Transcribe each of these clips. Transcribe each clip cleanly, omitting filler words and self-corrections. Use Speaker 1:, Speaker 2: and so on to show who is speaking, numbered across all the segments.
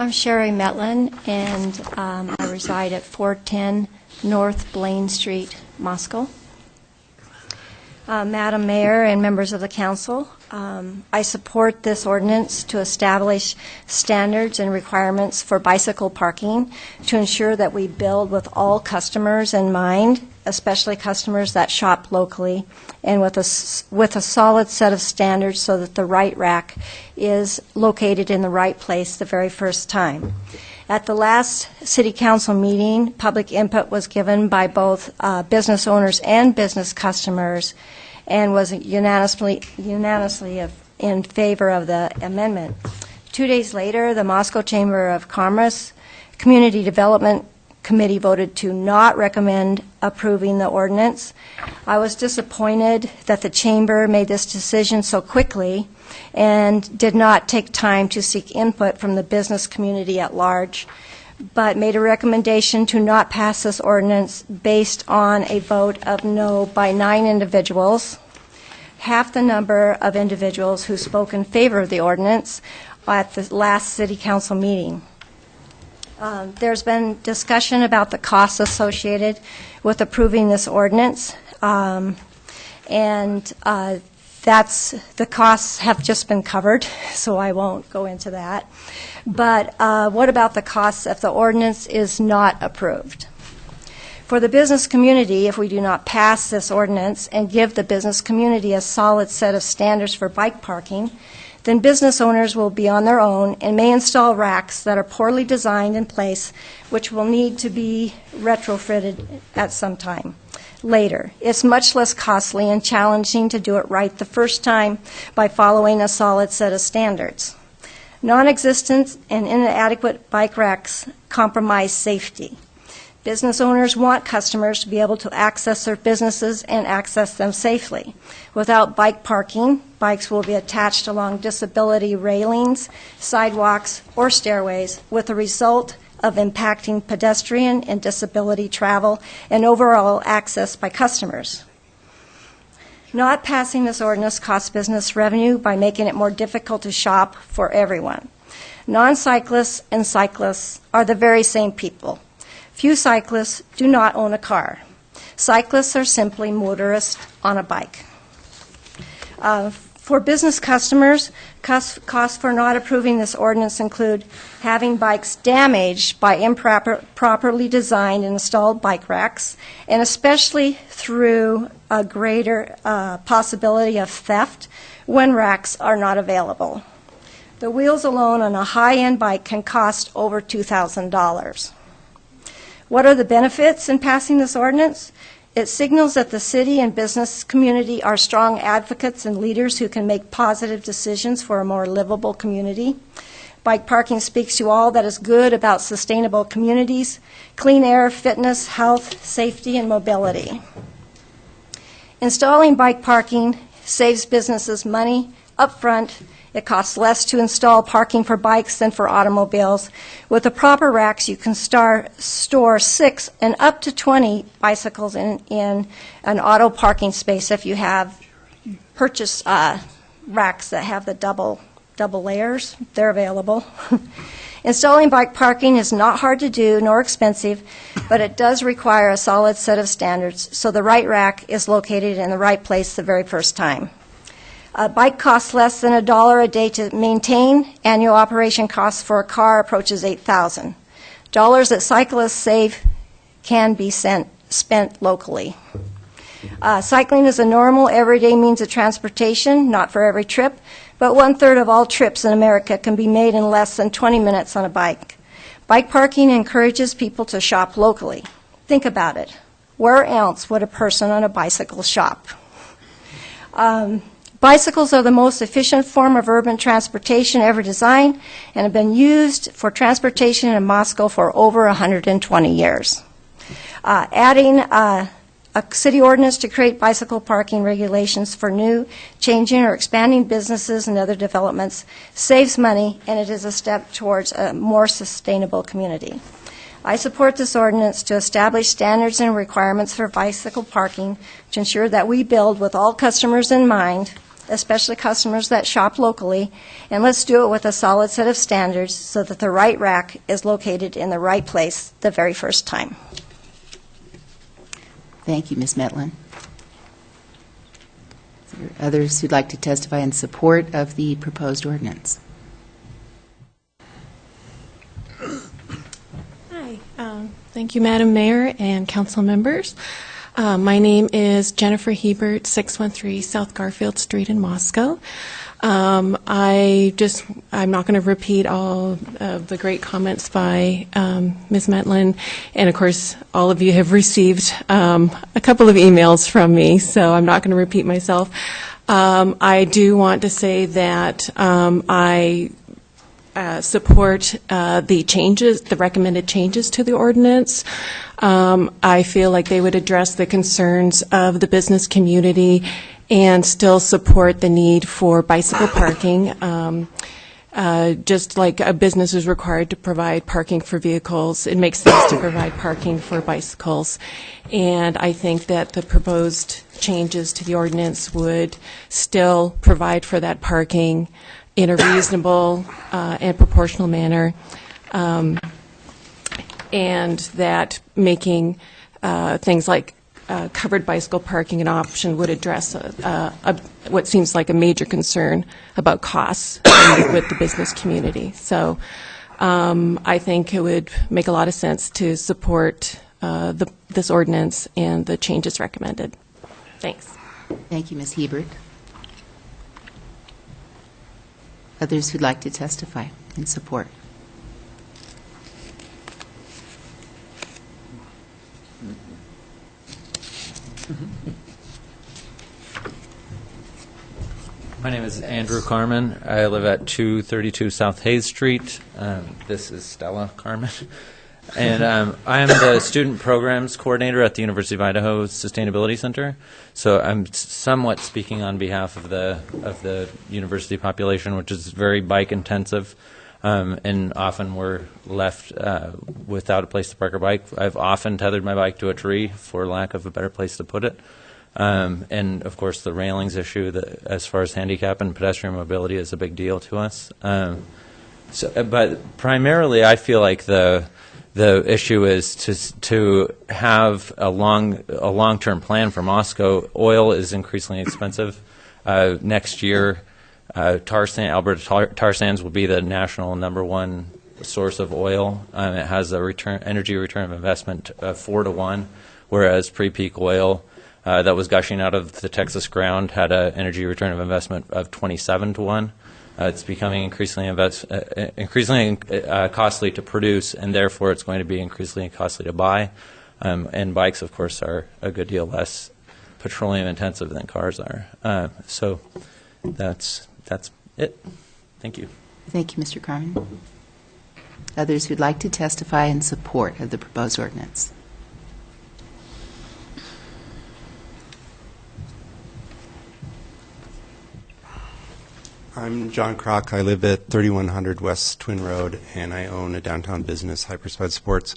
Speaker 1: I'm Sherry Metlin, and I reside at 410 North Blaine Street, Moscow. Madam Mayor and members of the council, I support this ordinance to establish standards and requirements for bicycle parking to ensure that we build with all customers in mind, especially customers that shop locally, and with a solid set of standards so that the right rack is located in the right place the very first time. At the last City Council meeting, public input was given by both business owners and business customers and was unanimously in favor of the amendment. 2 days later, the Moscow Chamber of Commerce Community Development Committee voted to not recommend approving the ordinance. I was disappointed that the Chamber made this decision so quickly and did not take time to seek input from the business community at large, but made a recommendation to not pass this ordinance based on a vote of no by 9 individuals, half the number of individuals who spoke in favor of the ordinance at the last City Council meeting. There's been discussion about the costs associated with approving this ordinance, the costs have just been covered, so I won't go into that. But what about the costs if the ordinance is not approved? For the business community, if we do not pass this ordinance and give the business community a solid set of standards for bike parking, then business owners will be on their own and may install racks that are poorly designed in place, which will need to be retrofitted at some time later. It's much less costly and challenging to do it right the first time by following a solid set of standards. Non-existent and inadequate bike racks compromise safety. Business owners want customers to be able to access their businesses and access them safely. Without bike parking, bikes will be attached along disability railings, sidewalks, or stairways, with the result of impacting pedestrian and disability travel and overall access by customers. Not passing this ordinance costs business revenue by making it more difficult to shop for everyone. Non-cyclists and cyclists are the very same people. Few cyclists do not own a car. Cyclists are simply motorists on a bike. For business customers, costs for not approving this ordinance include having bikes damaged by improperly designed and installed bike racks, and especially through a greater possibility of theft when racks are not available. The wheels alone on a high-end bike can cost over $2,000. What are the benefits in passing this ordinance? It signals that the city and business community are strong advocates and leaders who can make positive decisions for a more livable community. Bike parking speaks to all that is good about sustainable communities, clean air, fitness, health, safety, and mobility. Installing bike parking saves businesses money up front. It costs less to install parking for bikes than for automobiles. With the proper racks, you can store 6 and up to 20 bicycles in an auto parking space if you have purchased racks that have the double layers. They're available. Installing bike parking is not hard to do nor expensive, but it does require a solid set of standards so the right rack is located in the right place the very first time. A bike costs less than $1 a day to maintain. Annual operation costs for a car approaches $8,000. Dollars that cyclists save can be spent locally. Cycling is a normal, everyday means of transportation, not for every trip, but 1/3 of all trips in America can be made in less than 20 minutes on a bike. Bike parking encourages people to shop locally. Think about it. Where else would a person on a bicycle shop? Bicycles are the most efficient form of urban transportation ever designed and have been used for transportation in Moscow for over 120 years. Adding a city ordinance to create bicycle parking regulations for new, changing, or expanding businesses and other developments saves money, and it is a step towards a more sustainable community. I support this ordinance to establish standards and requirements for bicycle parking to ensure that we build with all customers in mind, especially customers that shop locally, and let's do it with a solid set of standards so that the right rack is located in the right place the very first time.
Speaker 2: Thank you, Ms. Metlin. Is there others who'd like to testify in support of the proposed ordinance?
Speaker 3: Hi. Thank you, Madam Mayor and council members. My name is Jennifer Hebert, 613 South Garfield Street in Moscow. I'm not going to repeat all of the great comments by Ms. Metlin, and of course, all of you have received a couple of emails from me, so I'm not going to repeat myself. I do want to say that I support the recommended changes to the ordinance. I feel like they would address the concerns of the business community and still support the need for bicycle parking. Just like a business is required to provide parking for vehicles, it makes sense to provide parking for bicycles. And I think that the proposed changes to the ordinance would still provide for that parking in a reasonable and proportional manner, and that making things like covered bicycle parking an option would address what seems like a major concern about costs with the business community. So I think it would make a lot of sense to support this ordinance and the changes recommended. Thanks.
Speaker 2: Thank you, Ms. Hebert. Others who'd like to testify in support?
Speaker 4: My name is Andrew Carmen. I live at 232 South Hayes Street. This is Stella Karma. And I am the Student Programs Coordinator at the University of Idaho Sustainability Center. So I'm somewhat speaking on behalf of the university population, which is very bike intensive. And often we're left without a place to park our bike. I've often tethered my bike to a tree for lack of a better place to put it. And of course the railings issue as far as handicap and pedestrian mobility is a big deal to us. But primarily I feel like the issue is to have a long-term plan for Moscow. Oil is increasingly expensive. Next year, Alberta tar sands will be the national #1 source of oil. It has a energy return of investment 4 to 1, whereas pre-peak oil that was gushing out of the Texas ground had an energy return of investment of 27 to 1. It's becoming increasingly costly to produce, and therefore it's going to be increasingly costly to buy. And bikes, of course, are a good deal less petroleum intensive than cars are. So that's it. Thank you.
Speaker 2: Thank you, Mr. Carmen. Others who'd like to testify in support of the proposed ordinance?
Speaker 5: I'm John Crock. I live at 3100 West Twin Road, and I own a downtown business, Hyperspeed Sports.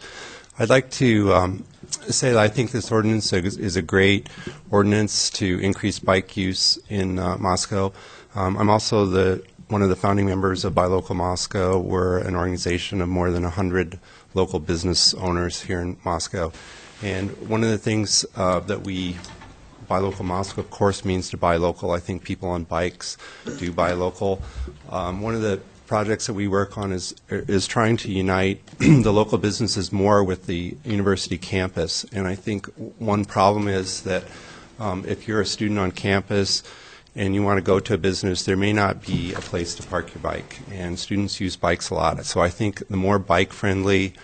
Speaker 5: I'd like to say that I think this ordinance is a great ordinance to increase bike use in Moscow. I'm also one of the founding members of Buy Local Moscow. We're an organization of more than 100 local business owners here in Moscow. And one of the things that Buy Local Moscow, of course, means to buy local. I think people on bikes do buy local. One of the projects that we work on is trying to unite the local businesses more with the university campus. And I think one problem is that if you're a student on campus and you want to go to a business, there may not be a place to park your bike. And students use bikes a lot. So I think the more bike-friendly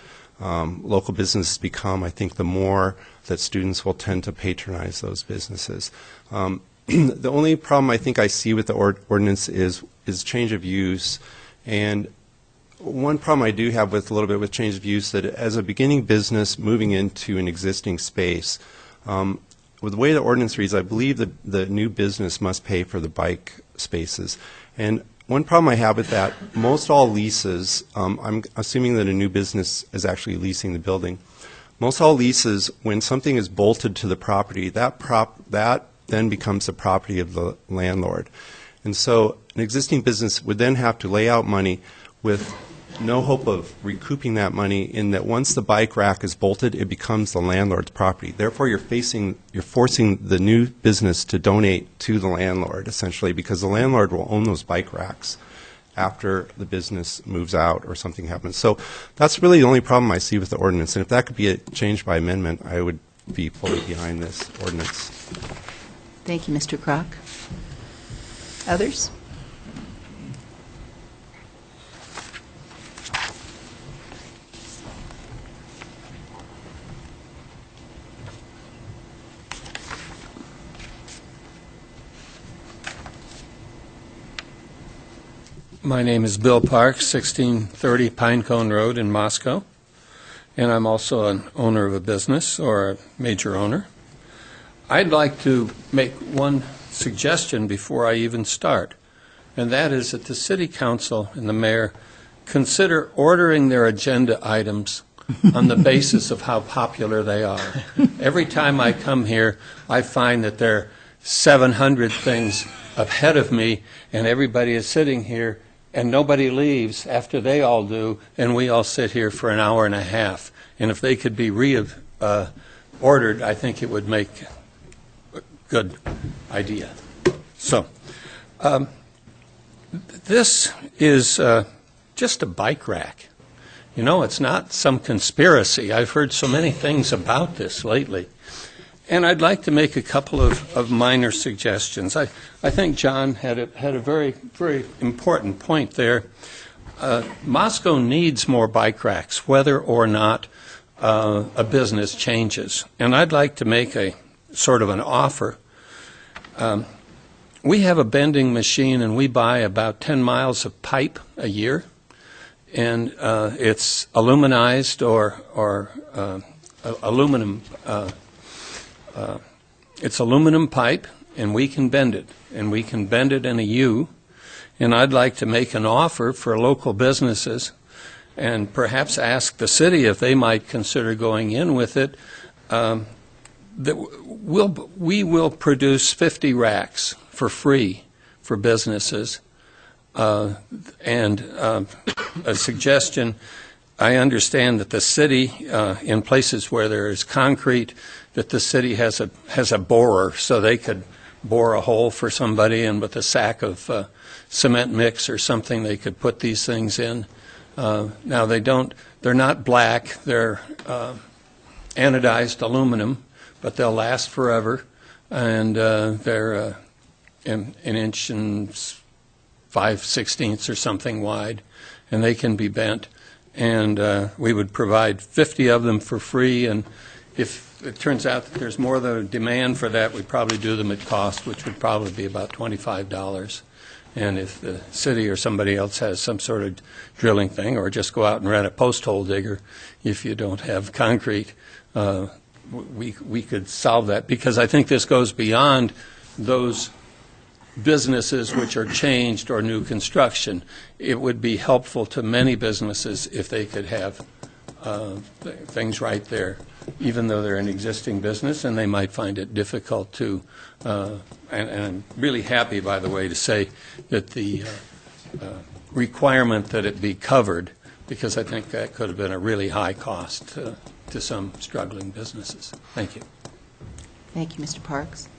Speaker 5: local businesses become, I think the more that students will tend to patronize those businesses. The only problem I think I see with the ordinance is change of use. And one problem I do have with a little bit with change of use, that as a beginning business moving into an existing space, with the way the ordinance reads, I believe that the new business must pay for the bike spaces. And one problem I have with that, most all leases, I'm assuming that a new business is actually leasing the building. Most all leases, when something is bolted to the property, that then becomes the property of the landlord. And so an existing business would then have to lay out money with no hope of recouping that money, in that once the bike rack is bolted, it becomes the landlord's property. Therefore, you're forcing the new business to donate to the landlord, essentially, because the landlord will own those bike racks after the business moves out or something happens. So that's really the only problem I see with the ordinance. And if that could be changed by amendment, I would be fully behind this ordinance.
Speaker 2: Thank you, Mr. Crock. Others?
Speaker 6: My name is Bill Parks, 1630 Pinecone Road in Moscow, and I'm also an owner of a business, or a major owner. I'd like to make one suggestion before I even start, and that is that the City Council and the Mayor consider ordering their agenda items on the basis of how popular they are. Every time I come here, I find that there are 700 things ahead of me, and everybody is sitting here, and nobody leaves after they all do, and we all sit here for an hour and a half. And if they could be ordered, I think it would make a good idea. So, this is just a bike rack. You know, it's not some conspiracy. I've heard so many things about this lately. And I'd like to make a couple of minor suggestions. I think John had a very, very important point there. Moscow needs more bike racks, whether or not a business changes. And I'd like to make a sort of an offer. We have a bending machine, and we buy about 10 miles of pipe a year. And it's aluminized or aluminum. It's aluminum pipe, and we can bend it, and we can bend it in a U. And I'd like to make an offer for local businesses, and perhaps ask the city if they might consider going in with it. We will produce 50 racks for free for businesses. And a suggestion, I understand that the city, in places where there is concrete, that the city has a borer, so they could bore a hole for somebody, and with a sack of cement mix or something, they could put these things in. Now they're not black, they're anodized aluminum, but they'll last forever, and they're an inch and 5/16 or something wide, and they can be bent. And we would provide 50 of them for free, and if it turns out that there's more than a demand for that, we'd probably do them at cost, which would probably be about $25. And if the city or somebody else has some sort of drilling thing, or just go out and rent a post hole digger if you don't have concrete, we could solve that, because I think this goes beyond those businesses which are changed or new construction. It would be helpful to many businesses if they could have things right there, even though they're an existing business, and they might find it difficult to, and I'm really happy, by the way, to say that the requirement that it be covered, because I think that could have been a really high cost to some struggling businesses. Thank you.
Speaker 2: Thank you, Mr. Parks.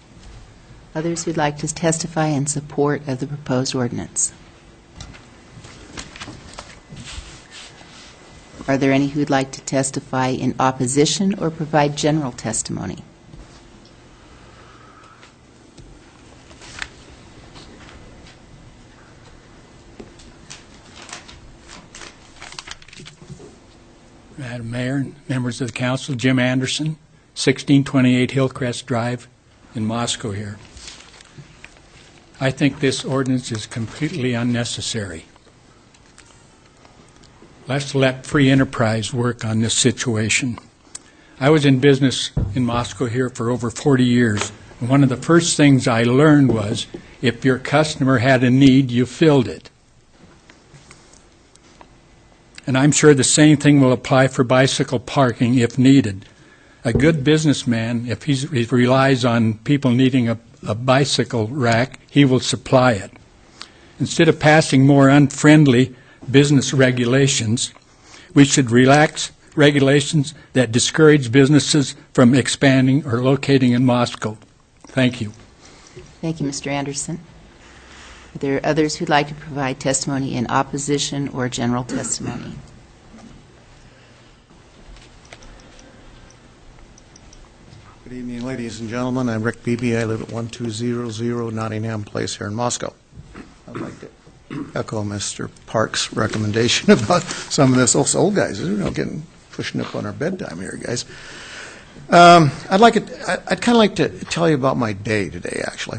Speaker 2: Others who'd like to testify in support of the proposed ordinance? Are there any who'd like to testify in opposition or provide general testimony?
Speaker 7: Madam Mayor, members of the council, Jim Anderson, 1628 Hillcrest Drive in Moscow here. I think this ordinance is completely unnecessary. Let's let free enterprise work on this situation. I was in business in Moscow here for over 40 years, and one of the first things I learned was if your customer had a need, you filled it. And I'm sure the same thing will apply for bicycle parking if needed. A good businessman, if he relies on people needing a bicycle rack, he will supply it. instead of passing more unfriendly business regulations, we should relax regulations that discourage businesses from expanding or locating in Moscow. Thank you.
Speaker 2: Thank you, Mr. Anderson. Are there others who'd like to provide testimony in opposition or general testimony?
Speaker 8: Good evening, ladies and gentlemen. I'm Rick Beebe. I live at 1200 Nottingham Place here in Moscow. I'd like to echo Mr. Park's recommendation about some of this. Also, old guys, pushing up on our bedtime here, guys. I'd kind of like to tell you about my day today, actually.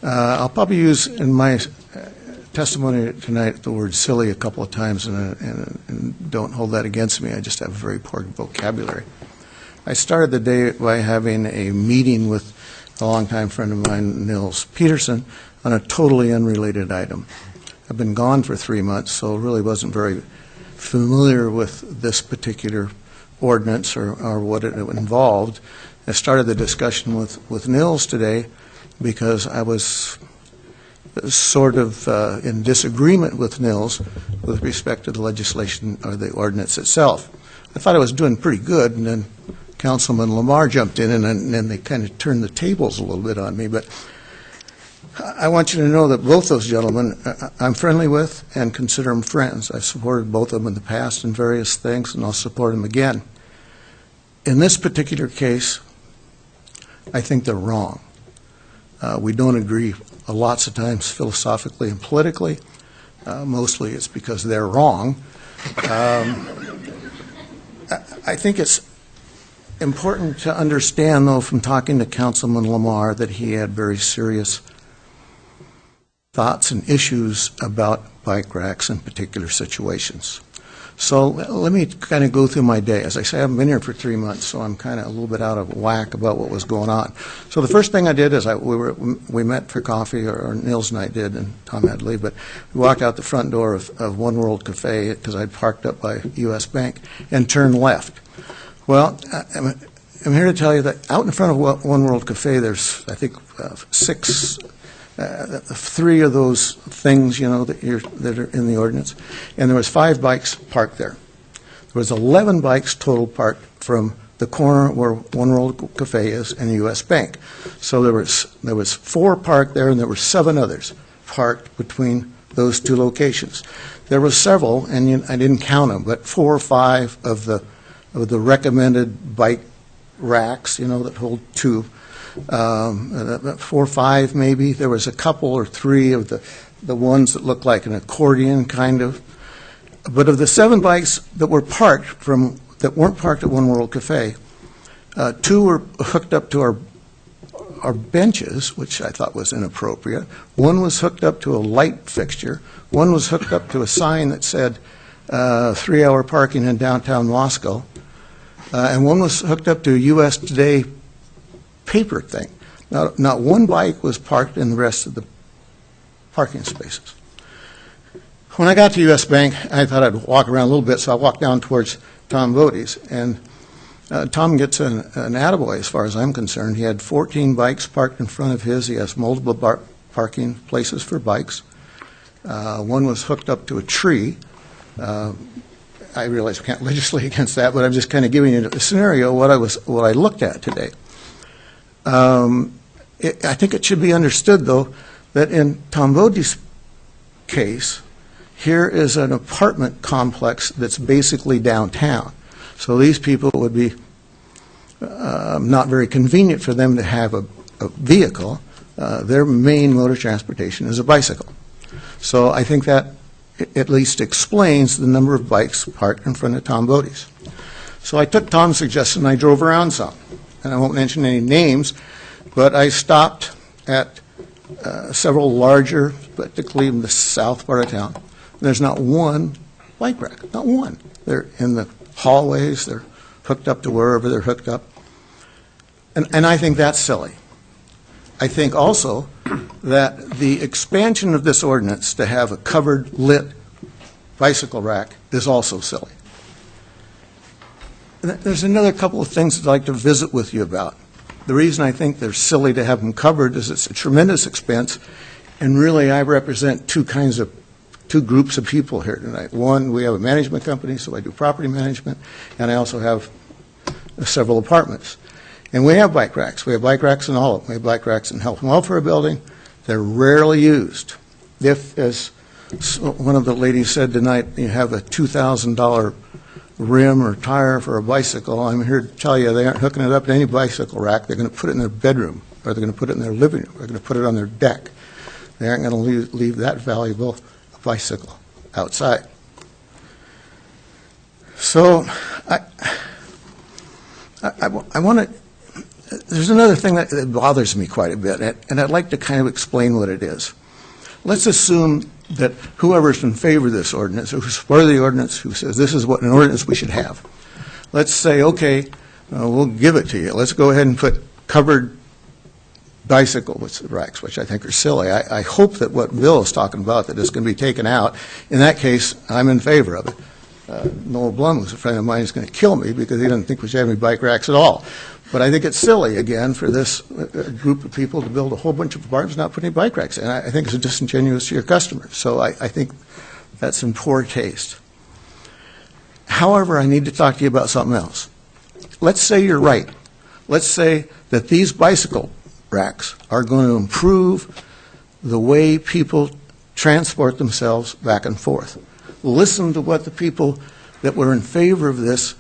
Speaker 8: I'll probably use in my testimony tonight the word silly a couple of times, and don't hold that against me. I just have a very poor vocabulary. I started the day by having a meeting with a longtime friend of mine, Nils Peterson, on a totally unrelated item. I've been gone for 3 months, so really wasn't very familiar with this particular ordinance or what it involved. I started the discussion with Nils today because I was sort of in disagreement with Nils with respect to the legislation or the ordinance itself. I thought I was doing pretty good, and then Councilman Lamar jumped in, and then they kind of turned the tables a little bit on me. But I want you to know that both those gentlemen I'm friendly with and consider them friends. I've supported both of them in the past in various things, and I'll support them again. In this particular case, I think they're wrong. We don't agree lots of times philosophically and politically. Mostly it's because they're wrong. I think it's important to understand, though, from talking to Councilman Lamar, that he had very serious thoughts and issues about bike racks in particular situations. So let me kind of go through my day. As I say, I haven't been here for 3 months, so I'm kind of a little bit out of whack about what was going on. So the first thing I did is we met for coffee, or Nils and I did, and Tom had to leave, but we walked out the front door of One World Cafe because I'd parked up by U.S. Bank and turned left. Well, I'm here to tell you that out in front of One World Cafe, there's, I think, 3 of those things, that are in the ordinance, and there was 5 bikes parked there. There was 11 bikes total parked from the corner where One World Cafe is and U.S. Bank. So there was 4 parked there, and there were 7 others parked between those 2 locations. There were several, and I didn't count them, but 4 or 5 of the recommended bike racks, that hold 2. 4 or 5 maybe. There was a couple or 3 of the ones that looked like an accordion kind of. But of the 7 bikes that were parked that weren't parked at One World Cafe, 2 were hooked up to our benches, which I thought was inappropriate. 1 was hooked up to a light fixture. 1 was hooked up to a sign that said 3-hour parking in downtown Moscow. And 1 was hooked up to a U.S. Today paper thing. Not 1 bike was parked in the rest of the parking spaces. When I got to U.S. Bank, I thought I'd walk around a little bit, so I walked down towards Tom Bodie's, and Tom gets an attaboy as far as I'm concerned. He had 14 bikes parked in front of his. He has multiple parking places for bikes. 1 was hooked up to a tree. I realize we can't legislate against that, but I'm just kind of giving you a scenario what I looked at today. I think it should be understood, though, that in Tom Bodie's case, here is an apartment complex that's basically downtown. So these people would be not very convenient for them to have a vehicle. Their main mode of transportation is a bicycle. So I think that at least explains the number of bikes parked in front of Tom Bodie's. So I took Tom's suggestion and I drove around some. And I won't mention any names, but I stopped at several larger, particularly in the south part of town. There's not 1 bike rack, not 1. They're in the hallways, they're hooked up to wherever they're hooked up. And I think that's silly. I think also that the expansion of this ordinance to have a covered, lit bicycle rack is also silly. There's another couple of things I'd like to visit with you about. The reason I think they're silly to have them covered is it's a tremendous expense, And really, I represent two groups of people here tonight. One, we have a management company, so I do property management, and I also have several apartments. And we have bike racks. We have bike racks in all of them. We have bike racks in health and welfare building. They're rarely used. If, as one of the ladies said tonight, you have a $2,000 rim or tire for a bicycle, I'm here to tell you they aren't hooking it up to any bicycle rack. They're going to put it in their bedroom, or they're going to put it in their living room. They're going to put it on their deck. They aren't going to leave that valuable bicycle outside. So I want to, there's another thing that bothers me quite a bit, and I'd like to kind of explain what it is. Let's assume that whoever's in favor of this ordinance, or who's for the ordinance, who says this is what an ordinance we should have, let's say, okay, we'll give it to you. Let's go ahead and put covered bicycle racks, which I think are silly. I hope that what Bill is talking about, that it's going to be taken out, in that case, I'm in favor of it. Noel Blum, who's a friend of mine, is going to kill me because he doesn't think we should have any bike racks at all. But I think it's silly, again, for this group of people to build a whole bunch of apartments and not put any bike racks in. I think it's disingenuous to your customers. So I think that's in poor taste. However, I need to talk to you about something else. Let's say you're right. Let's say that these bicycle racks are going to improve the way people transport themselves back and forth. Listen to what the people that were in favor of this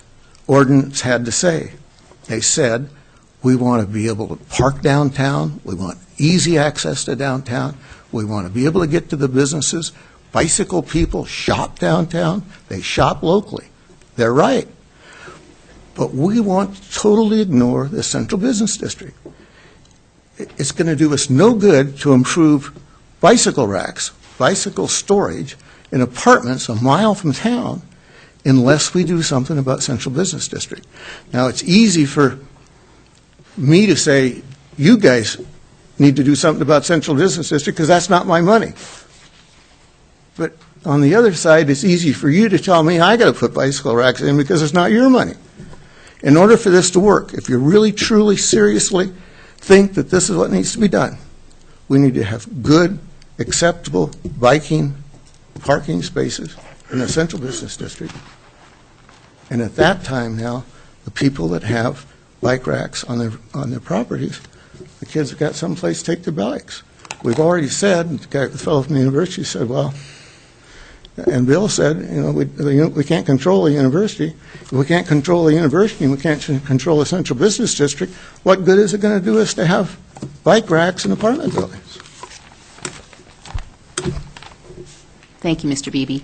Speaker 8: ordinance had to say. They said, we want to be able to park downtown, we want easy access to downtown, we want to be able to get to the businesses. Bicycle people shop downtown, they shop locally. They're right. But we want to totally ignore the central business district. It's going to do us no good to improve bicycle racks, bicycle storage in apartments a mile from town unless we do something about central business district. Now, it's easy for me to say, you guys need to do something about central business district because that's not my money. But on the other side, it's easy for you to tell me I got to put bicycle racks in because it's not your money. In order for this to work, if you really, truly, seriously think that this is what needs to be done, we need to have good, acceptable biking parking spaces in the central business district. And at that time now, the people that have bike racks on their properties, the kids have got someplace to take their bikes. We've already said, the fellow from the university said, well, and Bill said, we can't control the university. If we can't control the university and we can't control the central business district, what good is it going to do us to have bike racks in apartment buildings?
Speaker 2: Thank you, Mr. Beebe.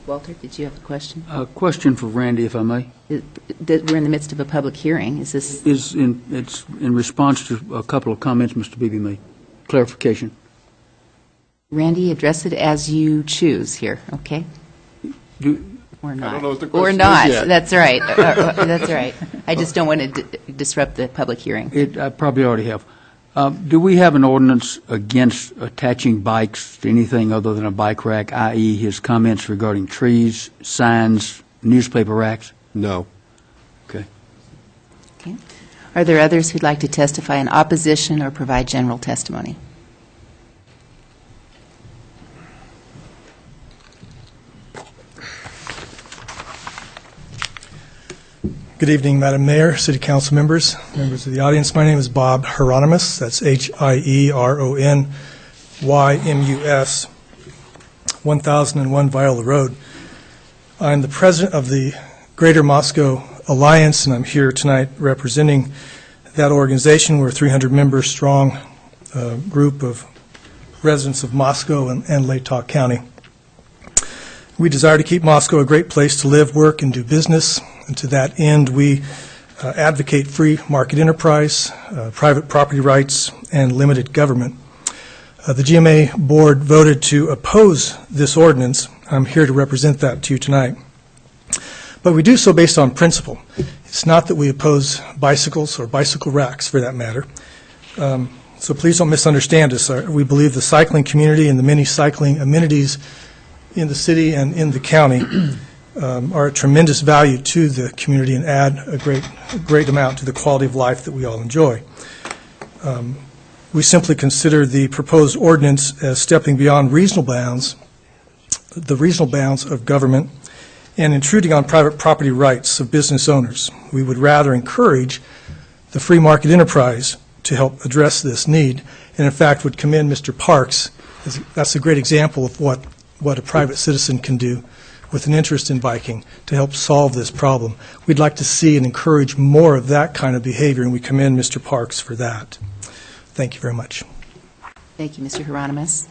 Speaker 2: Walter, did you have a question?
Speaker 9: A question for Randy, if I may.
Speaker 2: We're in the midst of a public hearing. Is this?
Speaker 9: It's in response to a couple of comments Mr. Beebe made. Clarification.
Speaker 2: Randy, address it as you choose here, okay? Or not.
Speaker 6: I don't know what the
Speaker 2: or
Speaker 6: question
Speaker 2: not.
Speaker 6: is yet.
Speaker 2: That's right. That's right. I just don't want to disrupt the public hearing.
Speaker 9: I probably already have. Do we have an ordinance against attaching bikes to anything other than a bike rack, i.e. his comments regarding trees, signs, newspaper racks?
Speaker 5: No.
Speaker 9: Okay.
Speaker 2: Okay. Are there others who'd like to testify in opposition or provide general testimony?
Speaker 10: Good evening, Madam Mayor, City Council members, members of the audience. My name is Bob Hieronymus. That's Hieronymus, 1001 Viola Road. I'm the president of the Greater Moscow Alliance, and I'm here tonight representing that organization. We're a 300-member strong group of residents of Moscow and Latah County. We desire to keep Moscow a great place to live, work, and do business. And to that end, we advocate free market enterprise, private property rights, and limited government. The GMA board voted to oppose this ordinance. I'm here to represent that to you tonight. But we do so based on principle. It's not that we oppose bicycles or bicycle racks, for that matter. So please don't misunderstand us. We believe the cycling community and the many cycling amenities in the city and in the county are a tremendous value to the community and add a great amount to the quality of life that we all enjoy. We simply consider the proposed ordinance as stepping beyond the reasonable bounds of government and intruding on private property rights of business owners. We would rather encourage the free market enterprise to help address this need, and in fact would commend Mr. Parks. That's a great example of what a private citizen can do with an interest in biking to help solve this problem. We'd like to see and encourage more of that kind of behavior, and we commend Mr. Parks for that. Thank you very much.
Speaker 2: Thank you, Mr. Hieronymus.